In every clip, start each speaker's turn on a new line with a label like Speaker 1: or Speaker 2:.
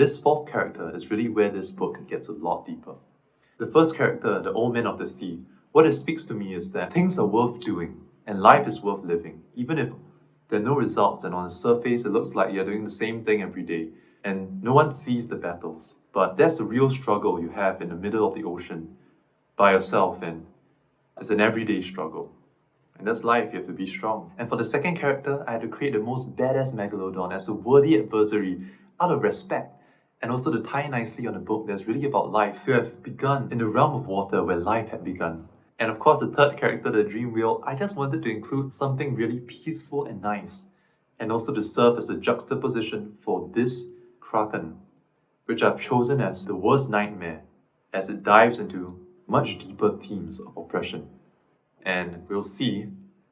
Speaker 1: This fourth character is really where this book gets a lot deeper. The first character, the Old Man of the Sea, what it speaks to me is that things are worth doing and life is worth living, even if there are no results and on the surface it looks like you're doing the same thing every day and no one sees the battles. But that's the real struggle you have in the middle of the ocean by yourself, and it's an everyday struggle. And that's life, you have to be strong. And for the second character, I had to create the most badass megalodon as a worthy adversary out of respect. And also to tie nicely on the book that's really about life, you have begun in the realm of water where life had begun. And of course the third character, the dream wheel, I just wanted to include something really peaceful and nice. And also to serve as a juxtaposition for this Kraken, which I've chosen as the worst nightmare as it dives into much deeper themes of oppression. And we'll see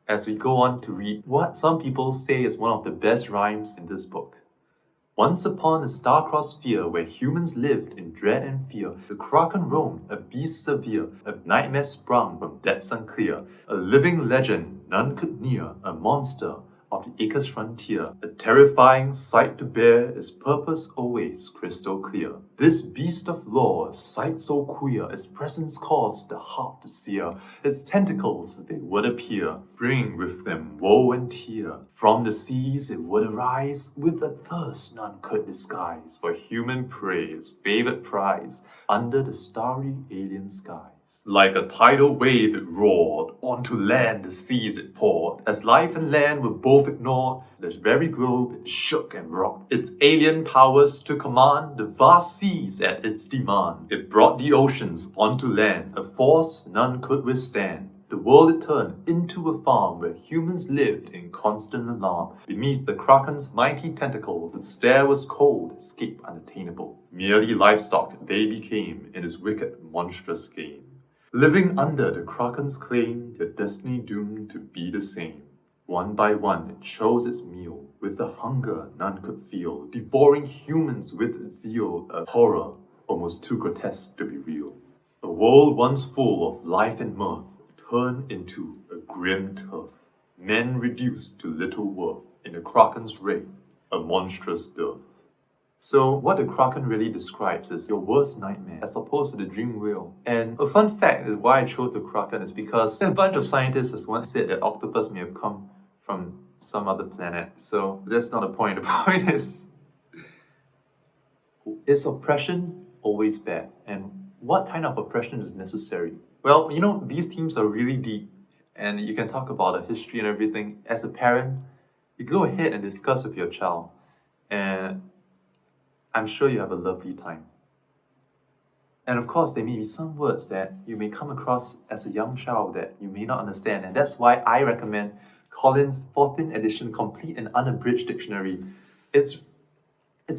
Speaker 1: as we go on to read what some people say is one of the best rhymes in this book. Once upon a star-crossed sphere where humans lived in dread and fear, the Kraken roamed, a beast severe, a nightmare sprung from depths unclear, a living legend none could near, a monster of the acre's frontier. A terrifying sight to bear, its purpose always crystal clear. This beast of lore, a sight so queer, its presence caused the heart to sear. Its tentacles they would appear, bringing with them woe and tear. From the seas it would arise, with a thirst none could disguise, for human prey, its favourite prize, under the starry alien skies. Like a tidal wave it roared, onto land the seas it poured. As life and land were both ignored, the very globe it shook and rocked. Its alien powers to command the vast seas at its demand. It brought the oceans onto land, a force none could withstand. The world it turned into a farm where humans lived in constant alarm. Beneath the Kraken's mighty tentacles, its stare was cold, escape unattainable. Merely livestock they became in its wicked, monstrous game. Living under the Kraken's claim, their destiny doomed to be the same. One by one it chose its meal, with a hunger none could feel, devouring humans with zeal, a horror almost too grotesque to be real. A world once full of life and mirth turned into a grim turf. Men reduced to little worth in the Kraken's reign, a monstrous dearth. So what the Kraken really describes is your worst nightmare as opposed to the dream whale. And a fun fact is why I chose the Kraken is because a bunch of scientists has once said that octopus may have come from some other planet. So that's not the point. The point is oppression always bad? And what kind of oppression is necessary? Well, these themes are really deep and you can talk about the history and everything. As a parent, you go ahead and discuss with your child. And I'm sure you have a lovely time. And of course, there may be some words that you may come across as a young child that you may not understand. And that's why I recommend Collins' 14th edition Complete and Unabridged Dictionary. It's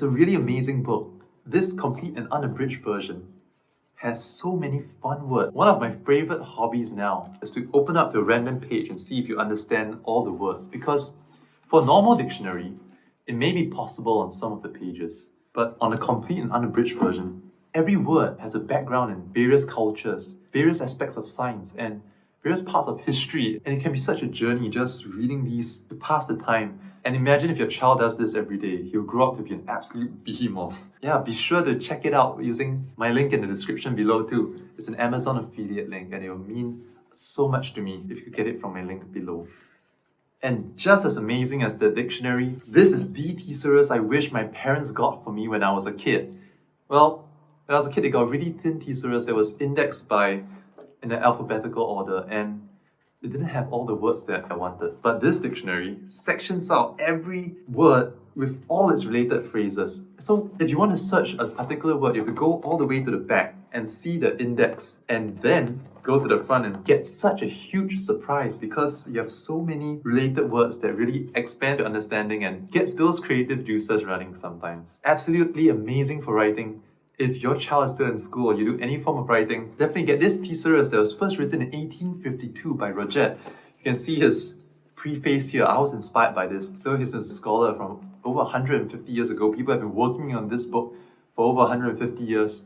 Speaker 1: a really amazing book. This complete and unabridged version has so many fun words. One of my favorite hobbies now is to open up to a random page and see if you understand all the words. Because for a normal dictionary, it may be possible on some of the pages. But on a complete and unabridged version, every word has a background in various cultures, various aspects of science, and various parts of history. And it can be such a journey just reading these to pass the time. And imagine if your child does this every day, he'll grow up to be an absolute behemoth. Yeah, be sure to check it out using my link in the description below too. It's an Amazon affiliate link and it will mean so much to me if you could get it from my link below. And just as amazing as the dictionary, this is the thesaurus I wish my parents got for me when I was a kid. Well, when I was a kid, they got a really thin thesaurus that was indexed in the alphabetical order, and it didn't have all the words that I wanted. But this dictionary sections out every word with all its related phrases. So if you want to search a particular word, you have to go all the way to the back and see the index, and then go to the front and get such a huge surprise because you have so many related words that really expand your understanding and gets those creative juices running sometimes. Absolutely amazing for writing. If your child is still in school or you do any form of writing, definitely get this thesaurus that was first written in 1852 by Roget. You can see his preface here. I was inspired by this. So he's a scholar from over 150 years ago. People have been working on this book for over 150 years.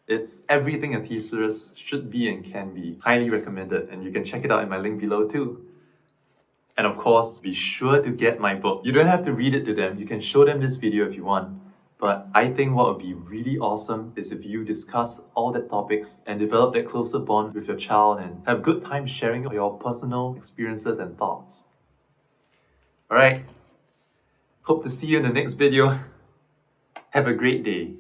Speaker 1: It's everything a thesaurus should be and can be. Highly recommended, and you can check it out in my link below too. And of course, be sure to get my book. You don't have to read it to them. You can show them this video if you want. But I think what would be really awesome is if you discuss all the topics and develop that closer bond with your child and have good time sharing your personal experiences and thoughts. Alright, hope to see you in the next video. Have a great day.